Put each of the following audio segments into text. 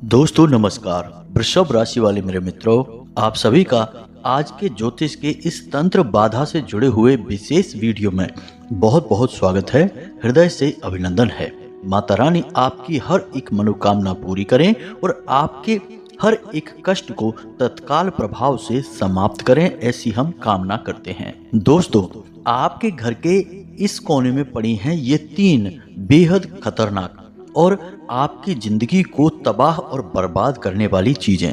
दोस्तों नमस्कार। वृषभ राशि वाले मेरे मित्रों, आप सभी का आज के ज्योतिष के इस तंत्र बाधा से जुड़े हुए विशेष वीडियो में बहुत बहुत स्वागत है। हृदय से अभिनंदन है। माता रानी आपकी हर एक मनोकामना पूरी करें और आपके हर एक कष्ट को तत्काल प्रभाव से समाप्त करें, ऐसी हम कामना करते हैं। दोस्तों, आपके घर के इस कोने में पड़ी हैं ये तीन बेहद खतरनाक और आपकी जिंदगी को तबाह और बर्बाद करने वाली चीजें।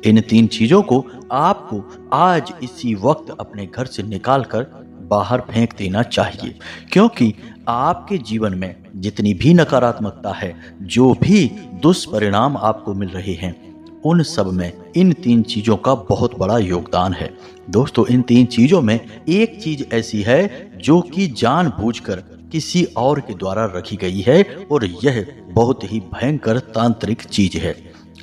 इन तीन चीजों को आपको आज इसी वक्त अपने घर से निकालकर बाहर फेंक देना चाहिए, क्योंकि आपके जीवन में जितनी भी नकारात्मकता है, जो भी दुष्परिणाम आपको मिल रहे हैं, उन सब में इन तीन चीजों का बहुत बड़ा योगदान है। दोस्तों, इन तीन चीजों में एक चीज ऐसी है जो कि जानबूझकर किसी और के द्वारा रखी गई है और यह बहुत ही भयंकर तांत्रिक चीज है।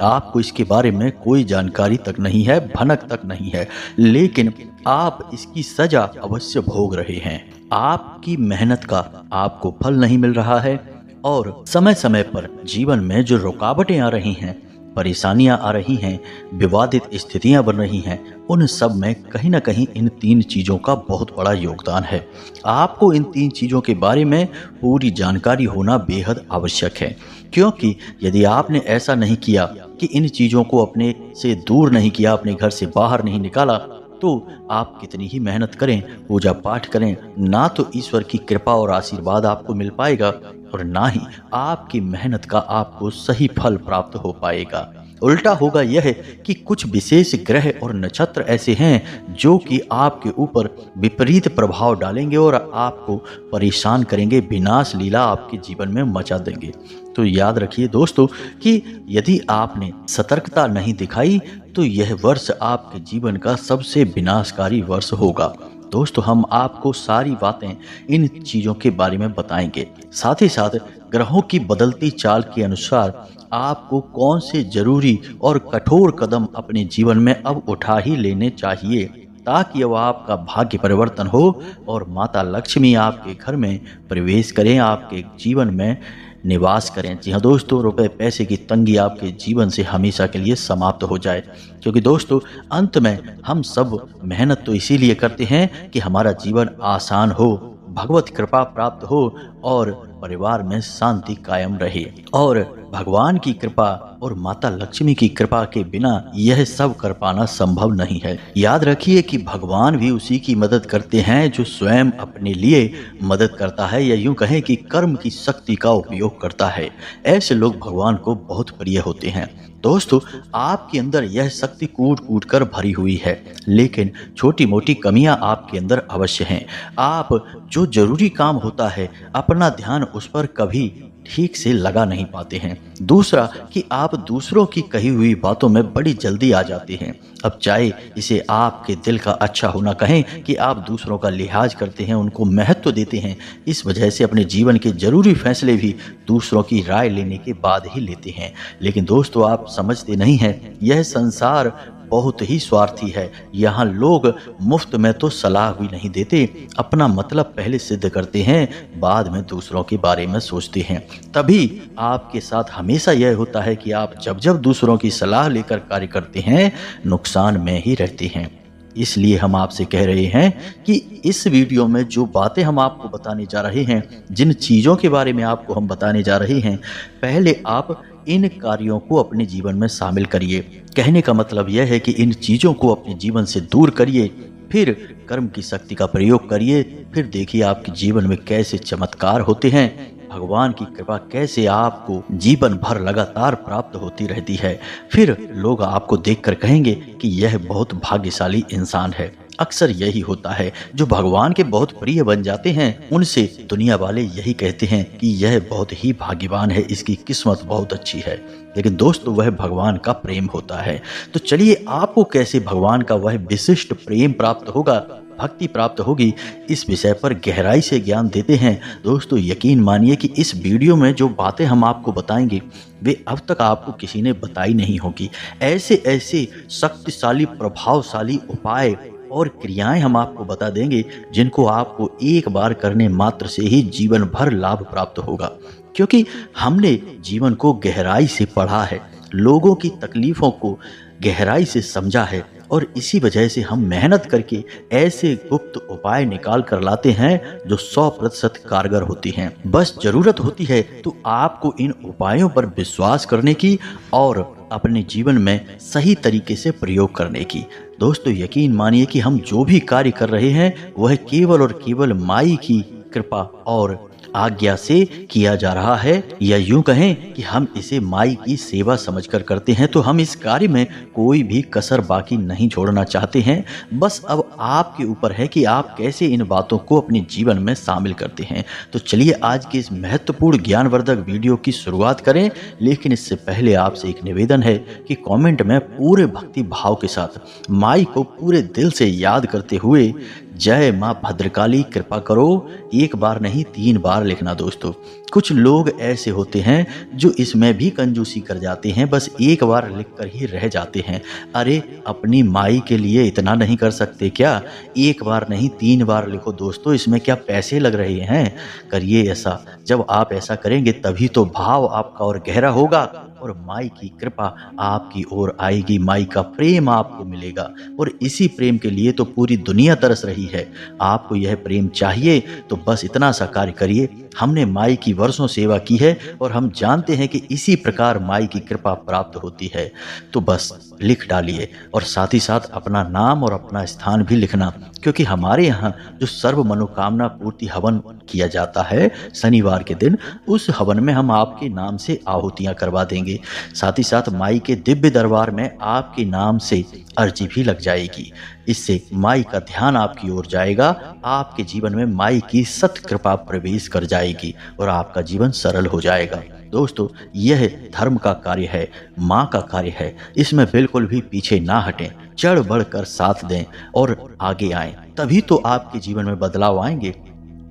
आपको इसके बारे में कोई जानकारी तक नहीं है, भनक तक नहीं है, लेकिन आप इसकी सजा अवश्य भोग रहे हैं। आपकी मेहनत का आपको फल नहीं मिल रहा है और समय समय पर जीवन में जो रुकावटें आ रही हैं, परेशानियां आ रही हैं, विवादित स्थितियां बन रही हैं, उन सब में कहीं ना कहीं इन तीन चीज़ों का बहुत बड़ा योगदान है। आपको इन तीन चीज़ों के बारे में पूरी जानकारी होना बेहद आवश्यक है, क्योंकि यदि आपने ऐसा नहीं किया कि इन चीज़ों को अपने से दूर नहीं किया, अपने घर से बाहर नहीं निकाला, तो आप कितनी ही मेहनत करें, पूजा पाठ करें, ना तो ईश्वर की कृपा और आशीर्वाद आपको मिल पाएगा और ना ही आपकी मेहनत का आपको सही फल प्राप्त हो पाएगा। उल्टा होगा यह कि कुछ विशेष ग्रह और नक्षत्र ऐसे हैं जो कि आपके ऊपर विपरीत प्रभाव डालेंगे और आपको परेशान करेंगे, विनाश लीला आपके जीवन में मचा देंगे। तो याद रखिए दोस्तों कि यदि आपने सतर्कता नहीं दिखाई तो यह वर्ष आपके जीवन का सबसे विनाशकारी वर्ष होगा। दोस्तों, हम आपको सारी बातें इन चीज़ों के बारे में बताएंगे। साथ ही साथ ग्रहों की बदलती चाल के अनुसार आपको कौन से जरूरी और कठोर कदम अपने जीवन में अब उठा ही लेने चाहिए, ताकि अब आपका भाग्य परिवर्तन हो और माता लक्ष्मी आपके घर में प्रवेश करें, आपके जीवन में निवास करें। जी हाँ दोस्तों, रुपए पैसे की तंगी आपके जीवन से हमेशा के लिए समाप्त हो जाए। क्योंकि दोस्तों, अंत में हम सब मेहनत तो इसीलिए करते हैं कि हमारा जीवन आसान हो, भगवत कृपा प्राप्त हो और परिवार में शांति कायम रहे। और भगवान की कृपा और माता लक्ष्मी की कृपा के बिना यह सब कर पाना संभव नहीं है। याद रखिए कि भगवान भी उसी की मदद करते हैं जो स्वयं अपने लिए मदद करता है, या यूं कहें कि कर्म की शक्ति का उपयोग करता है। ऐसे लोग भगवान को बहुत प्रिय होते हैं। दोस्तों, आपके अंदर यह शक्ति कूट कूट कर भरी हुई है, लेकिन छोटी मोटी कमियां आपके अंदर अवश्य हैं। आप जो जरूरी काम होता है, अपना ध्यान उस पर कभी ठीक से लगा नहीं पाते हैं। दूसरा कि आप दूसरों की कही हुई बातों में बड़ी जल्दी आ जाते हैं। अब चाहे इसे आपके दिल का अच्छा होना कहें कि आप दूसरों का लिहाज करते हैं, उनको महत्व देते हैं, इस वजह से अपने जीवन के जरूरी फैसले भी दूसरों की राय लेने के बाद ही लेते हैं। लेकिन दोस्तों, आप समझते नहीं हैं, यह संसार बहुत ही स्वार्थी है। यहाँ लोग मुफ्त में तो सलाह भी नहीं देते, अपना मतलब पहले सिद्ध करते हैं, बाद में दूसरों के बारे में सोचते हैं। तभी आपके साथ हमेशा यह होता है कि आप जब जब दूसरों की सलाह लेकर कार्य करते हैं, नुकसान में ही रहते हैं। इसलिए हम आपसे कह रहे हैं कि इस वीडियो में जो बातें हम आपको बताने जा रहे हैं, जिन चीज़ों के बारे में आपको हम बताने जा रहे हैं, पहले आप इन कार्यों को अपने जीवन में शामिल करिए। कहने का मतलब यह है कि इन चीज़ों को अपने जीवन से दूर करिए, फिर कर्म की शक्ति का प्रयोग करिए, फिर देखिए आपके जीवन में कैसे चमत्कार होते हैं, भगवान की कृपा कैसे आपको जीवन भर लगातार प्राप्त होती रहती है। फिर लोग आपको देखकर कहेंगे कि यह बहुत भाग्यशाली इंसान है। अक्सर यही होता है, जो भगवान के बहुत प्रिय बन जाते हैं, उनसे दुनिया वाले यही कहते हैं कि यह बहुत ही भाग्यवान है, इसकी किस्मत बहुत अच्छी है। लेकिन दोस्तों, वह भगवान का प्रेम होता है। तो चलिए, आपको कैसे भगवान का वह विशिष्ट प्रेम प्राप्त होगा, भक्ति प्राप्त होगी, इस विषय पर गहराई से ज्ञान देते हैं। दोस्तों, यकीन मानिए कि इस वीडियो में जो बातें हम आपको बताएंगे, वे अब तक आपको किसी ने बताई नहीं होगी। ऐसे ऐसे शक्तिशाली, प्रभावशाली उपाय और क्रियाएं हम आपको बता देंगे, जिनको आपको एक बार करने मात्र से ही जीवन भर लाभ प्राप्त होगा। क्योंकि हमने जीवन को गहराई से पढ़ा है, लोगों की तकलीफ़ों को गहराई से समझा है और इसी वजह से हम मेहनत करके ऐसे गुप्त उपाय निकाल कर लाते हैं जो 100% कारगर होती हैं। बस ज़रूरत होती है तो आपको इन उपायों पर विश्वास करने की और अपने जीवन में सही तरीके से प्रयोग करने की। दोस्तों, यकीन मानिए कि हम जो भी कार्य कर रहे हैं वह केवल और केवल माई की कृपा और आज्ञा से किया जा रहा है, या यूं कहें कि हम इसे माई की सेवा समझकर करते हैं। तो हम इस कार्य में कोई भी कसर बाकी नहीं छोड़ना चाहते हैं। बस अब आपके ऊपर है कि आप कैसे इन बातों को अपने जीवन में शामिल करते हैं। तो चलिए आज की इस महत्वपूर्ण ज्ञानवर्धक वीडियो की शुरुआत करें, लेकिन इससे पहले आपसे एक निवेदन है कि कमेंट में पूरे भक्ति भाव के साथ माई को पूरे दिल से याद करते हुए जय माँ भद्रकाली कृपा करो एक बार नहीं 3 बार लिखना। दोस्तों, कुछ लोग ऐसे होते हैं जो इसमें भी कंजूसी कर जाते हैं, बस एक बार लिखकर ही रह जाते हैं। अरे अपनी माई के लिए इतना नहीं कर सकते क्या? एक बार नहीं 3 बार लिखो दोस्तों, इसमें क्या पैसे लग रहे हैं? करिए ऐसा। जब आप ऐसा करेंगे तभी तो भाव आपका और गहरा होगा और माई की कृपा आपकी ओर आएगी, माई का प्रेम आपको मिलेगा। और इसी प्रेम के लिए तो पूरी दुनिया तरस रही है। आपको यह प्रेम चाहिए तो बस इतना सा कार्य करिए। हमने माई की वर्षों सेवा की है और हम जानते हैं कि इसी प्रकार माई की कृपा प्राप्त होती है। तो बस लिख डालिए और साथ ही साथ अपना नाम और अपना स्थान भी लिखना, क्योंकि हमारे यहाँ जो सर्व मनोकामना पूर्ति हवन किया जाता है शनिवार के दिन, उस हवन में हम आपके नाम से आहुतियाँ करवा देंगे। साथ ही साथ माई के दिव्य दरबार में आपके नाम से अर्जी भी लग जाएगी। इससे माई का ध्यान आपकी ओर जाएगा, आपके जीवन में माई की सत कृपा प्रवेश कर जाएगी और आपका जीवन सरल हो जाएगा। दोस्तों, यह धर्म का कार्य है, माँ का कार्य है। इसमें बिल्कुल भी पीछे ना हटें, चढ़ बढ़ कर साथ दें और आगे आएं, तभी तो आपके जीवन में बदलाव आएंगे।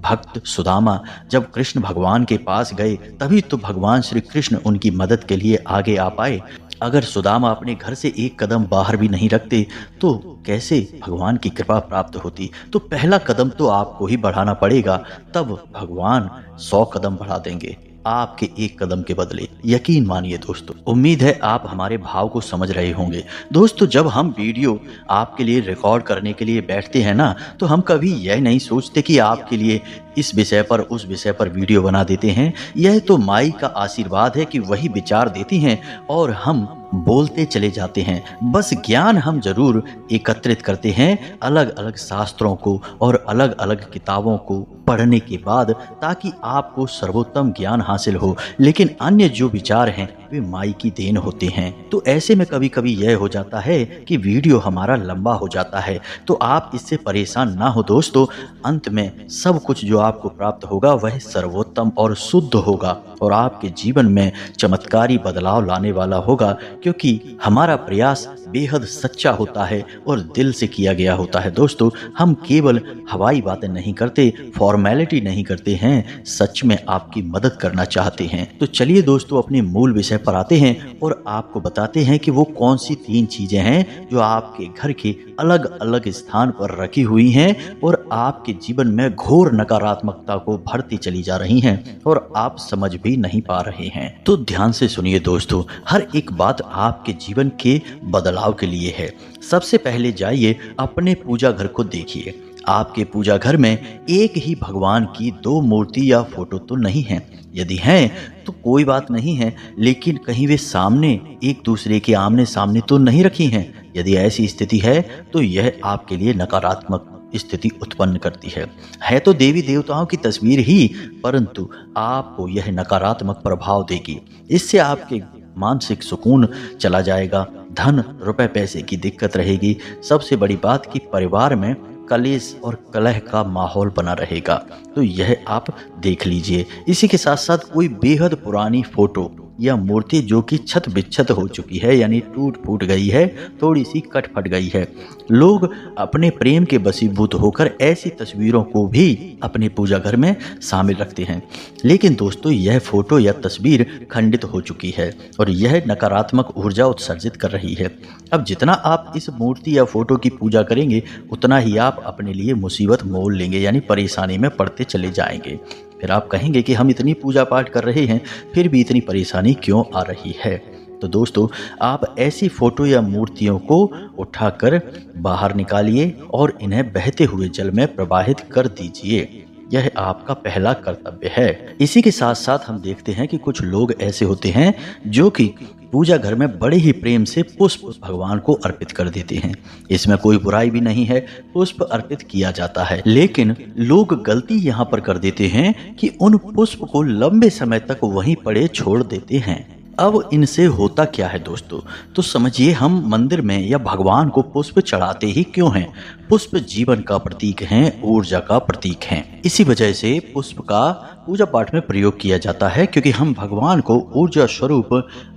भक्त सुदामा जब कृष्ण भगवान के पास गए तभी तो भगवान श्री कृष्ण उनकी मदद के लिए आगे आ पाए। अगर सुदामा अपने घर से एक कदम बाहर भी नहीं रखते तो कैसे भगवान की कृपा प्राप्त होती? तो पहला कदम तो आपको ही बढ़ाना पड़ेगा, तब भगवान 100 कदम बढ़ा देंगे आपके एक कदम के बदले। यकीन मानिए दोस्तों। उम्मीद है आप हमारे भाव को समझ रहे होंगे। दोस्तों, जब हम वीडियो आपके लिए रिकॉर्ड करने के लिए बैठते हैं ना, तो हम कभी यह नहीं सोचते कि आपके लिए इस विषय पर उस विषय पर वीडियो बना देते हैं। यह तो माई का आशीर्वाद है कि वही विचार देती हैं और हम बोलते चले जाते हैं। बस ज्ञान हम जरूर एकत्रित करते हैं अलग अलग शास्त्रों को और अलग अलग किताबों को पढ़ने के बाद, ताकि आपको सर्वोत्तम ज्ञान हासिल हो। लेकिन अन्य जो विचार हैं वे माई की देन होते हैं। तो ऐसे में कभी कभी यह हो जाता है कि वीडियो हमारा लंबा हो जाता है, तो आप इससे परेशान ना हो दोस्तों। अंत में सब कुछ जो आपको प्राप्त होगा वह सर्वोत्तम और शुद्ध होगा और आपके जीवन में चमत्कारी बदलाव लाने वाला होगा, क्योंकि हमारा प्रयास बेहद सच्चा होता है और दिल से किया गया होता है। दोस्तों, हम केवल हवाई बातें नहीं करते, फॉर्मेलिटी नहीं करते हैं, सच में आपकी मदद करना चाहते हैं। तो चलिए दोस्तों, अपने मूल विषय पर आते हैं और आपको बताते हैं कि वो कौन सी 3 चीजें हैं जो आपके घर के अलग अलग स्थान पर रखी हुई हैं और आपके जीवन में घोर नकारात्मकता को भरती चली जा रही हैं और आप समझ भी नहीं पा रहे हैं। तो ध्यान से सुनिए दोस्तों, हर एक बात आपके जीवन के बदलाव के लिए है। सबसे पहले जाइए अपने पूजा घर को देखिए। आपके पूजा घर में एक ही भगवान की 2 मूर्ति या फोटो तो नहीं है। यदि हैं तो कोई बात नहीं है, लेकिन कहीं वे सामने एक दूसरे के आमने सामने तो नहीं रखी हैं। यदि ऐसी स्थिति है तो यह आपके लिए नकारात्मक स्थिति उत्पन्न करती है तो देवी देवताओं की तस्वीर ही, परंतु आपको यह नकारात्मक प्रभाव देगी। इससे आपके मानसिक सुकून चला जाएगा, धन रुपए पैसे की दिक्कत रहेगी। सबसे बड़ी बात कि परिवार में कलेश और कलह का माहौल बना रहेगा। तो यह आप देख लीजिए। इसी के साथ साथ कोई बेहद पुरानी फोटो या मूर्ति जो कि छत बिच्छत हो चुकी है, यानी टूट फूट गई है, थोड़ी सी कट फट गई है। लोग अपने प्रेम के वशीभूत होकर ऐसी तस्वीरों को भी अपने पूजा घर में शामिल रखते हैं। लेकिन दोस्तों, यह फोटो या तस्वीर खंडित हो चुकी है और यह नकारात्मक ऊर्जा उत्सर्जित कर रही है। अब जितना आप इस मूर्ति या फोटो की पूजा करेंगे उतना ही आप अपने लिए मुसीबत मोल लेंगे, यानी परेशानी में पड़ते चले जाएंगे। फिर आप कहेंगे कि हम इतनी पूजा पाठ कर रहे हैं फिर भी इतनी परेशानी क्यों आ रही है। तो दोस्तों, आप ऐसी फोटो या मूर्तियों को उठाकर बाहर निकालिए और इन्हें बहते हुए जल में प्रवाहित कर दीजिए। यह आपका पहला कर्तव्य है। इसी के साथ साथ हम देखते हैं कि कुछ लोग ऐसे होते हैं जो कि पूजा घर में बड़े ही प्रेम से पुष्प भगवान को अर्पित कर देते हैं। इसमें कोई बुराई भी नहीं है, पुष्प अर्पित किया जाता है। लेकिन लोग गलती यहाँ पर कर देते हैं कि उन पुष्प को लंबे समय तक वहीं पड़े छोड़ देते हैं। अब इनसे होता क्या है दोस्तों, तो समझिए, हम मंदिर में या भगवान को पुष्प चढ़ाते ही क्यों हैं? पुष्प जीवन का प्रतीक हैं, ऊर्जा का प्रतीक हैं। इसी वजह से पुष्प का पूजा पाठ में प्रयोग किया जाता है, क्योंकि हम भगवान को ऊर्जा स्वरूप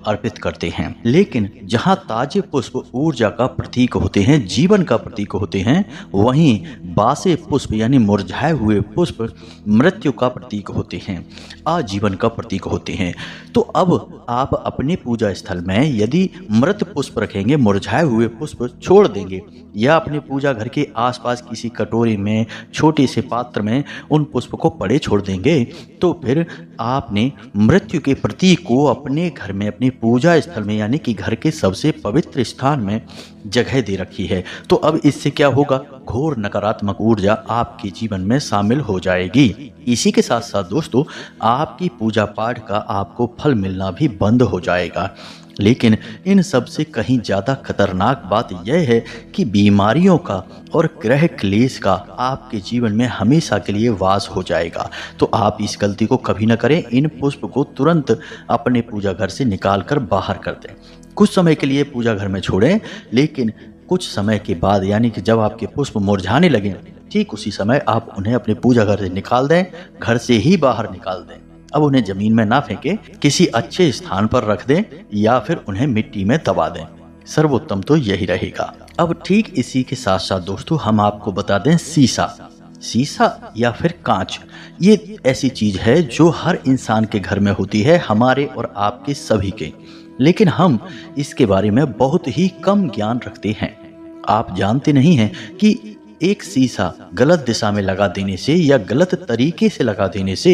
अर्पित करते हैं। लेकिन जहाँ ताजे पुष्प ऊर्जा का प्रतीक होते हैं, जीवन का प्रतीक होते हैं, वहीं बासे पुष्प यानी मुरझाए हुए पुष्प मृत्यु का प्रतीक होते हैं, आजीवन का प्रतीक होते हैं। तो अब आप अपने पूजा स्थल में यदि मृत पुष्प रखेंगे, मुरझाए हुए पुष्प छोड़ देंगे, या अपने पूजा घर के आसपास किसी कटोरे में, छोटे से पात्र में उन पुष्प को पड़े छोड़ देंगे, तो फिर आपने मृत्यु के प्रतीक को अपने घर में, अपनी पूजा स्थल में, यानी कि घर के सबसे पवित्र स्थान में जगह दे रखी है। तो अब इससे क्या होगा? घोर नकारात्मक ऊर्जा आपके जीवन में शामिल हो जाएगी। इसी के साथ साथ दोस्तों, आपकी पूजा पाठ का आपको फल मिलना भी बंद हो जाएगा। लेकिन इन सब से कहीं ज़्यादा खतरनाक बात यह है कि बीमारियों का और ग्रह क्लेश का आपके जीवन में हमेशा के लिए वास हो जाएगा। तो आप इस गलती को कभी ना करें। इन पुष्प को तुरंत अपने पूजा घर से निकाल कर बाहर कर दें। कुछ समय के लिए पूजा घर में छोड़ें, लेकिन कुछ समय के बाद, यानी कि जब आपके पुष्प मुरझाने लगें, ठीक उसी समय आप उन्हें अपने पूजा घर से निकाल दें, घर से ही बाहर निकाल दें। अब उन्हें जमीन में ना फेंकें, किसी अच्छे स्थान पर रख दें या फिर उन्हें मिट्टी में दबा दें। सर्वोत्तम तो यही रहेगा। अब ठीक इसी के साथ साथ दोस्तों, हम आपको बता दें, शीशा या फिर कांच, ये ऐसी चीज है जो हर इंसान के घर में होती है, हमारे और आपके सभी के। लेकिन हम इसके बारे में बहुत ही कम ज्ञान रखते हैं। आप जानते नहीं हैं कि एक शीशा गलत दिशा में लगा देने से या गलत तरीके से लगा देने से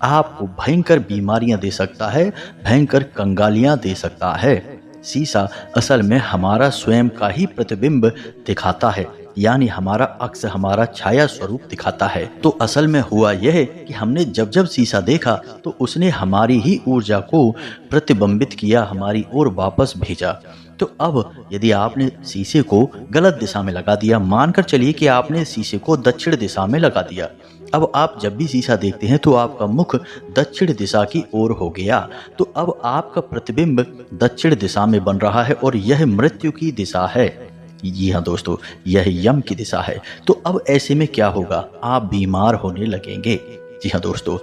आपको भयंकर बीमारियां दे सकता है, भयंकर कंगालियां दे सकता है। शीशा असल में हमारा स्वयं का ही प्रतिबिंब दिखाता है, यानी हमारा अक्स, हमारा छाया स्वरूप दिखाता है। तो असल में हुआ यह कि हमने जब जब शीशा देखा तो उसने हमारी ही ऊर्जा को प्रतिबिंबित किया, हमारी ओर वापस भेजा। तो अब यदि आपने शीशे को गलत दिशा में लगा दिया, मानकर चलिए कि आपने शीशे को दक्षिण दिशा में लगा दिया, अब आप जब भी शीशा देखते हैं तो आपका मुख दक्षिण दिशा की ओर हो गया, तो अब आपका प्रतिबिंब दक्षिण दिशा में बन रहा है और यह मृत्यु की दिशा है। जी हाँ दोस्तों, यह यम की दिशा है। तो अब ऐसे में क्या होगा? आप बीमार होने लगेंगे। जी हाँ दोस्तों,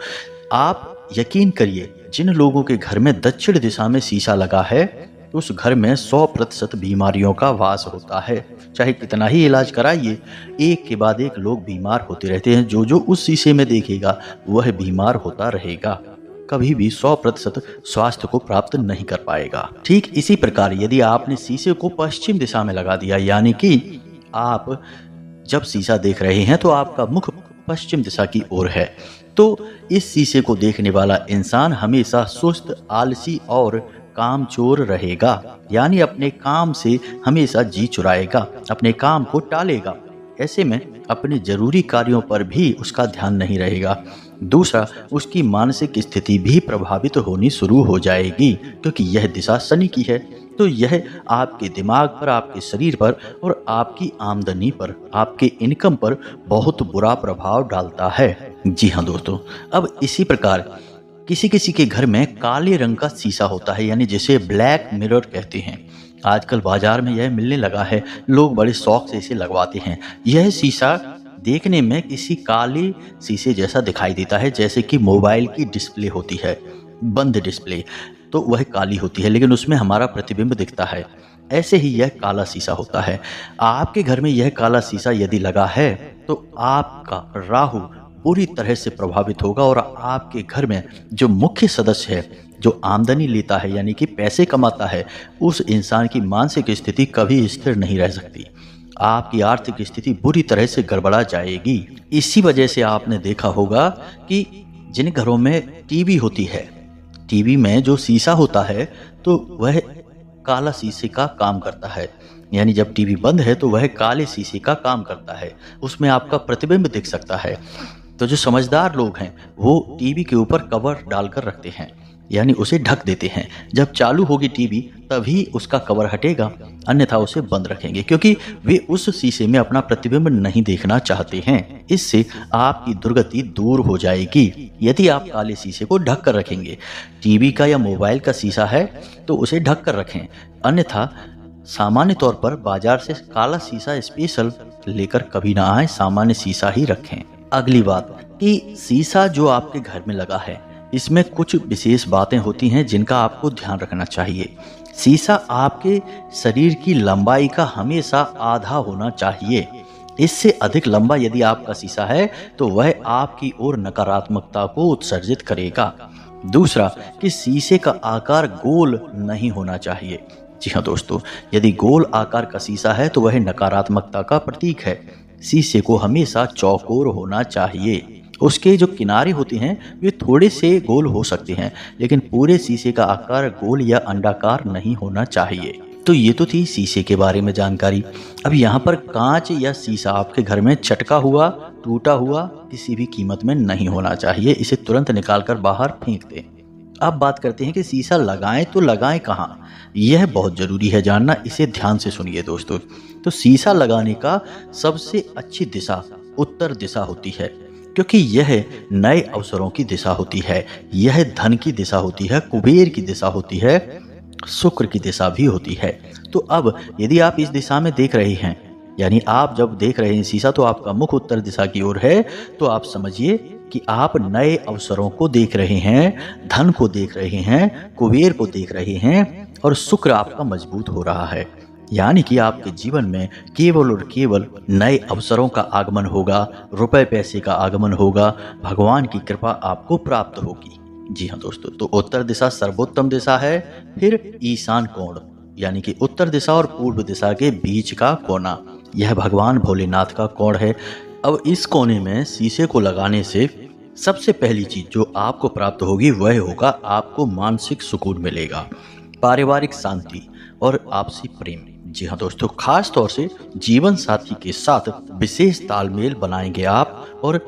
आप यकीन करिए, जिन लोगों के घर में दक्षिण दिशा में शीशा लगा है उस घर में 100% बीमारियों का वास होता है। चाहे कितना ही इलाज कराइए, एक के बाद एक लोग बीमार होते रहते हैं। जो उस शीशे में देखेगा वह बीमार होता रहेगा, कभी भी 100% स्वास्थ्य को प्राप्त नहीं कर पाएगा। ठीक इसी प्रकार यदि आपने शीशे को पश्चिम दिशा में लगा दिया, यानी कि आप जब शीशा देख रहे हैं तो आपका मुख पश्चिम दिशा की ओर है, तो इस शीशे को देखने वाला इंसान हमेशा सुस्त, आलसी और कामचोर रहेगा, यानी अपने काम से हमेशा जी चुराएगा, अपने काम को टालेगा। ऐसे में अपने जरूरी कार्यों पर भी उसका ध्यान नहीं रहेगा। दूसरा, उसकी मानसिक स्थिति भी प्रभावित होनी शुरू हो जाएगी, क्योंकि यह दिशा शनि की है। तो यह आपके दिमाग पर, आपके शरीर पर और आपकी आमदनी पर, आपके इनकम पर बहुत बुरा प्रभाव डालता है। जी हाँ दोस्तों, अब इसी प्रकार किसी किसी के घर में काले रंग का शीशा होता है, यानी जिसे ब्लैक मिरर कहते हैं। आजकल बाजार में यह मिलने लगा है, लोग बड़े शौक से इसे लगवाते हैं। यह शीशा देखने में किसी काले शीशे जैसा दिखाई देता है, जैसे कि मोबाइल की डिस्प्ले होती है, बंद डिस्प्ले, तो वह काली होती है लेकिन उसमें हमारा प्रतिबिंब दिखता है। ऐसे ही यह काला शीशा होता है। आपके घर में यह काला शीशा यदि लगा है तो आपका राहु पूरी तरह से प्रभावित होगा और आपके घर में जो मुख्य सदस्य है, जो आमदनी लेता है यानी कि पैसे कमाता है, उस इंसान की मानसिक स्थिति कभी स्थिर नहीं रह सकती। आपकी आर्थिक स्थिति बुरी तरह से गड़बड़ा जाएगी। इसी वजह से आपने देखा होगा कि जिन घरों में टीवी होती है, टीवी में जो शीशा होता है तो वह काला शीशे का काम करता है। यानी जब टीवी बंद है तो वह काले शीशे का काम करता है, उसमें आपका प्रतिबिंब दिख सकता है। तो जो समझदार लोग हैं वो टीवी के ऊपर कवर डालकर रखते हैं, यानी उसे ढक देते हैं। जब चालू होगी टीवी तभी उसका कवर हटेगा, अन्यथा उसे बंद रखेंगे, क्योंकि वे उस शीशे में अपना प्रतिबिंब नहीं देखना चाहते हैं। इससे आपकी दुर्गति दूर हो जाएगी यदि आप काले शीशे को ढक कर रखेंगे। टीवी का या मोबाइल का शीशा है तो उसे ढक कर रखें, अन्यथा सामान्य तौर पर बाजार से काला शीशा स्पेशल लेकर कभी ना आए, सामान्य शीशा ही रखें। अगली बात कि शीशा जो आपके घर में लगा है इसमें कुछ विशेष बातें होती हैं जिनका आपको ध्यान रखना चाहिए। शीशा आपके शरीर की लंबाई का हमेशा आधा होना चाहिए। इससे अधिक लंबा यदि आपका शीशा है तो वह आपकी ओर नकारात्मकता को उत्सर्जित करेगा। दूसरा कि शीशे का आकार गोल नहीं होना चाहिए। जी हाँ दोस्तों, यदि गोल आकार का शीशा है तो वह नकारात्मकता का प्रतीक है। शीशे को हमेशा चौकोर होना चाहिए। उसके जो किनारे होते हैं वे थोड़े से गोल हो सकते हैं, लेकिन पूरे शीशे का आकार गोल या अंडाकार नहीं होना चाहिए। तो ये तो थी शीशे के बारे में जानकारी। अब यहाँ पर कांच या शीशा आपके घर में चटका हुआ, टूटा हुआ किसी भी कीमत में नहीं होना चाहिए। इसे तुरंत निकालकर बाहर फेंक दें। अब बात करते हैं कि शीशा लगाएं तो लगाएं कहाँ। यह बहुत ज़रूरी है जानना, इसे ध्यान से सुनिए दोस्तों। तो शीशा लगाने का सबसे अच्छी दिशा उत्तर दिशा होती है, क्योंकि यह नए अवसरों की दिशा होती है, यह धन की दिशा होती है, कुबेर की दिशा होती है, शुक्र की दिशा भी होती है। तो अब यदि आप इस दिशा में देख रहे हैं, यानी आप जब देख रहे हैं शीशा तो आपका मुख उत्तर दिशा की ओर है, तो आप समझिए कि आप नए अवसरों को देख रहे हैं, धन को देख रहे हैं, कुबेर को देख रहे हैं और शुक्र आपका मजबूत हो रहा है। यानी कि आपके जीवन में केवल और केवल नए अवसरों का आगमन होगा, रुपए पैसे का आगमन होगा, भगवान की कृपा आपको प्राप्त होगी। जी हाँ दोस्तों, तो उत्तर दिशा सर्वोत्तम दिशा है। फिर ईशान कोण, यानी कि उत्तर दिशा और पूर्व दिशा के बीच का कोना, यह भगवान भोलेनाथ का कोण है। अब इस कोने में शीशे को लगाने से सबसे पहली चीज जो आपको प्राप्त होगी वह होगा आपको मानसिक सुकून मिलेगा, पारिवारिक शांति और आपसी प्रेम। जी हाँ दोस्तों, खास तौर से जीवन साथी के साथ विशेष तालमेल बनाएंगे आप और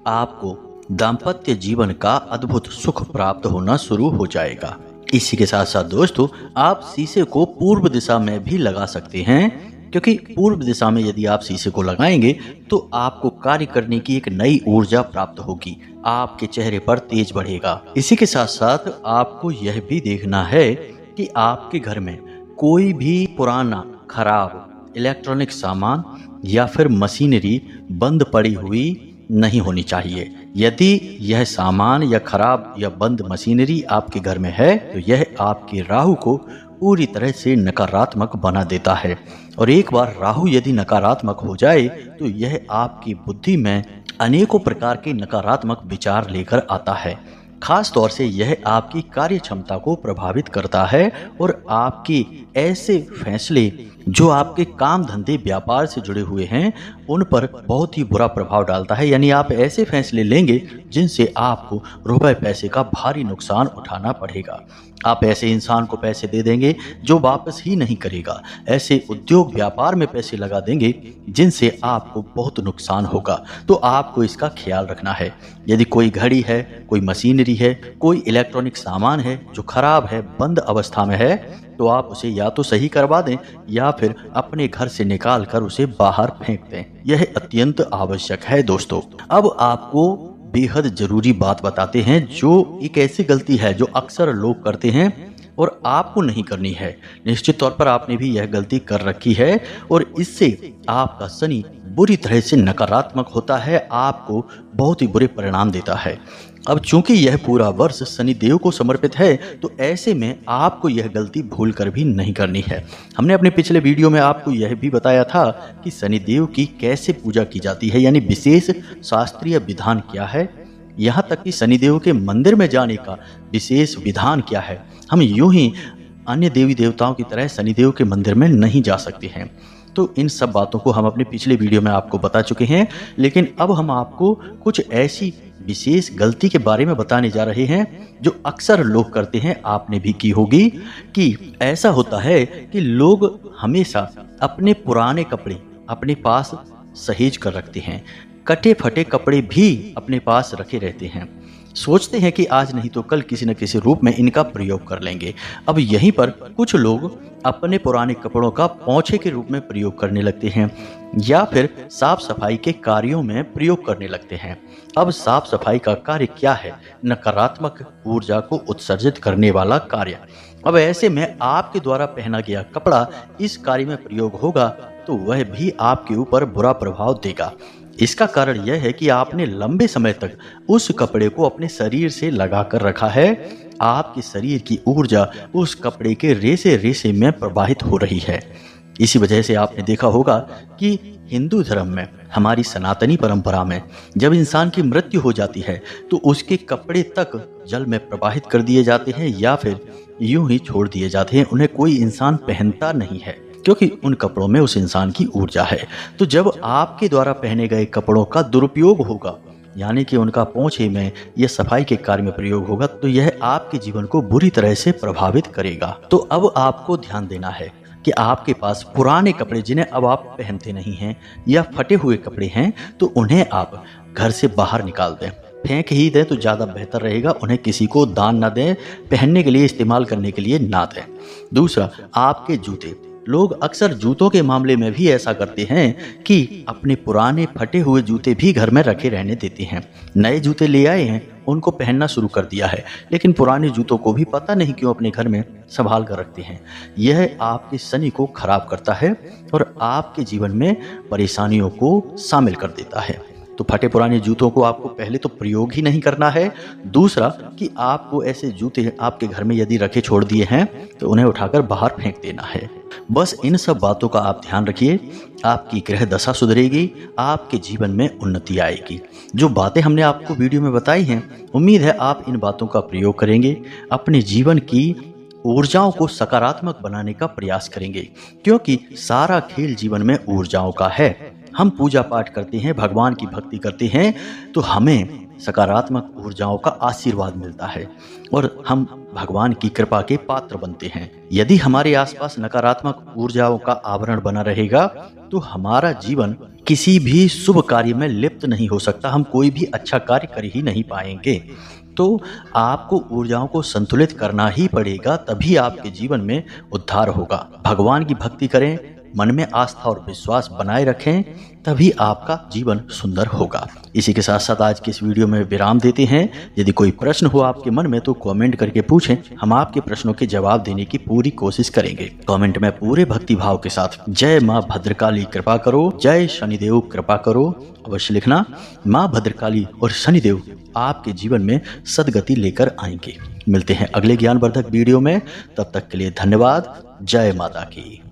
आपको दाम्पत्य जीवन का अद्भुत सुख प्राप्त होना शुरू हो जाएगा। इसी के साथ साथ दोस्तों आप शीशे को पूर्व दिशा में भी लगा सकते हैं, क्योंकि पूर्व दिशा में यदि आप शीशे को लगाएंगे तो आपको कार्य करने की एक नई ऊर्जा प्राप्त होगी, आपके चेहरे पर तेज बढ़ेगा। इसी के साथ साथ आपको यह भी देखना है कि आपके घर में कोई भी पुराना खराब इलेक्ट्रॉनिक सामान या फिर मशीनरी बंद पड़ी हुई नहीं होनी चाहिए। यदि यह सामान या खराब या बंद मशीनरी आपके घर में है तो यह आपके राहु को पूरी तरह से नकारात्मक बना देता है। और एक बार राहु यदि नकारात्मक हो जाए तो यह आपकी बुद्धि में अनेकों प्रकार के नकारात्मक विचार लेकर आता है। खास तौर से यह आपकी कार्य क्षमता को प्रभावित करता है और आपके ऐसे फैसले जो आपके काम धंधे व्यापार से जुड़े हुए हैं उन पर बहुत ही बुरा प्रभाव डालता है। यानी आप ऐसे फैसले लेंगे जिनसे आपको रुपए पैसे का भारी नुकसान उठाना पड़ेगा। आप ऐसे इंसान को पैसे दे देंगे जो वापस ही नहीं करेगा। ऐसे उद्योग व्यापार में पैसे लगा देंगे जिनसे आपको बहुत नुकसान होगा। तो आपको इसका ख्याल रखना है। यदि कोई घड़ी है, कोई मशीनरी है, कोई इलेक्ट्रॉनिक सामान है जो खराब है, बंद अवस्था में है, तो आप उसे या तो सही करवा दें या फिर अपने घर से निकाल कर उसे बाहर फेंक दें। यह अत्यंत आवश्यक है दोस्तों। अब आपको बेहद जरूरी बात बताते हैं जो एक ऐसी गलती है जो अक्सर लोग करते हैं और आपको नहीं करनी है। निश्चित तौर पर आपने भी यह गलती कर रखी है और इससे आपका शनि बुरी तरह से नकारात्मक होता है, आपको बहुत ही बुरे परिणाम देता है। अब चूंकि यह पूरा वर्ष शनिदेव को समर्पित है तो ऐसे में आपको यह गलती भूल कर भी नहीं करनी है। हमने अपने पिछले वीडियो में आपको यह भी बताया था कि शनिदेव की कैसे पूजा की जाती है, यानी विशेष शास्त्रीय विधान क्या है, यहाँ तक कि शनिदेव के मंदिर में जाने का विशेष विधान क्या है। हम यूं ही अन्य देवी देवताओं की तरह शनिदेव के मंदिर में नहीं जा सकते हैं। तो इन सब बातों को हम अपने पिछले वीडियो में आपको बता चुके हैं, लेकिन अब हम आपको कुछ ऐसी विशेष गलती के बारे में बताने जा रहे हैं जो अक्सर लोग करते हैं, आपने भी की होगी। कि ऐसा होता है कि लोग हमेशा अपने पुराने कपड़े अपने पास सहेज कर रखते हैं, कटे फटे कपड़े भी अपने पास रखे रहते हैं, सोचते हैं कि आज नहीं तो कल किसी न किसी रूप में इनका प्रयोग कर लेंगे। अब यहीं पर कुछ लोग अपने पुराने कपड़ों का पोंछे के रूप में प्रयोग करने लगते हैं या फिर साफ सफाई के कार्यों में प्रयोग करने लगते हैं। अब साफ सफाई का कार्य क्या है? नकारात्मक ऊर्जा को उत्सर्जित करने वाला कार्य। अब ऐसे में आपके द्वारा पहना गया कपड़ा इस कार्य में प्रयोग होगा तो वह भी आपके ऊपर बुरा प्रभाव देगा। इसका कारण यह है कि आपने लंबे समय तक उस कपड़े को अपने शरीर से लगा कर रखा है। आपके शरीर की ऊर्जा उस कपड़े के रेशे रेशे में प्रवाहित हो रही है। इसी वजह से आपने देखा होगा कि हिंदू धर्म में, हमारी सनातनी परंपरा में, जब इंसान की मृत्यु हो जाती है तो उसके कपड़े तक जल में प्रवाहित कर दिए जाते हैं या फिर यूं ही छोड़ दिए जाते हैं। उन्हें कोई इंसान पहनता नहीं है क्योंकि उन कपड़ों में उस इंसान की ऊर्जा है। तो जब आपके द्वारा पहने गए कपड़ों का दुरुपयोग होगा, यानी कि उनका पोंछे में या सफाई के कार्य में प्रयोग होगा, तो यह आपके जीवन को बुरी तरह से प्रभावित करेगा। तो अब आपको ध्यान देना है कि आपके पास पुराने कपड़े जिन्हें अब आप पहनते नहीं हैं या फटे हुए कपड़े हैं तो उन्हें आप घर से बाहर निकाल दें, फेंक ही दें तो ज़्यादा बेहतर रहेगा। उन्हें किसी को दान ना दें, पहनने के लिए, इस्तेमाल करने के लिए ना दें। दूसरा, आपके जूते। लोग अक्सर जूतों के मामले में भी ऐसा करते हैं कि अपने पुराने फटे हुए जूते भी घर में रखे रहने देते हैं। नए जूते ले आए हैं, उनको पहनना शुरू कर दिया है, लेकिन पुराने जूतों को भी पता नहीं क्यों अपने घर में संभाल कर रखते हैं। यह आपके शनि को खराब करता है और आपके जीवन में परेशानियों को शामिल कर देता है। तो फटे पुराने जूतों को आपको पहले तो प्रयोग ही नहीं करना है। दूसरा कि आपको ऐसे जूते आपके घर में यदि रखे छोड़ दिए हैं तो उन्हें उठाकर बाहर फेंक देना है। बस इन सब बातों का आप ध्यान रखिए, आपकी ग्रह दशा सुधरेगी, आपके जीवन में उन्नति आएगी। जो बातें हमने आपको वीडियो में बताई हैं, उम्मीद है आप इन बातों का प्रयोग करेंगे, अपने जीवन की ऊर्जाओं को सकारात्मक बनाने का प्रयास करेंगे, क्योंकि सारा खेल जीवन में ऊर्जाओं का है। हम पूजा पाठ करते हैं, भगवान की भक्ति करते हैं तो हमें सकारात्मक ऊर्जाओं का आशीर्वाद मिलता है और हम भगवान की कृपा के पात्र बनते हैं। यदि हमारे आसपास नकारात्मक ऊर्जाओं का आवरण बना रहेगा तो हमारा जीवन किसी भी शुभ कार्य में लिप्त नहीं हो सकता, हम कोई भी अच्छा कार्य कर ही नहीं पाएंगे। तो आपको ऊर्जाओं को संतुलित करना ही पड़ेगा, तभी आपके जीवन में उद्धार होगा। भगवान की भक्ति करें, मन में आस्था और विश्वास बनाए रखें, तभी आपका जीवन सुंदर होगा। इसी के साथ साथ आज के इस वीडियो में विराम देते हैं। यदि कोई प्रश्न हो आपके मन में तो कमेंट करके पूछें, हम आपके प्रश्नों के जवाब देने की पूरी कोशिश करेंगे। कमेंट में पूरे भक्ति भाव के साथ जय माँ भद्रकाली कृपा करो, जय शनिदेव कृपा करो अवश्य लिखना। माँ भद्रकाली और शनिदेव आपके जीवन में सद्गति लेकर आएंगे। मिलते हैं अगले ज्ञानवर्धक वीडियो में, तब तक के लिए धन्यवाद। जय माता की।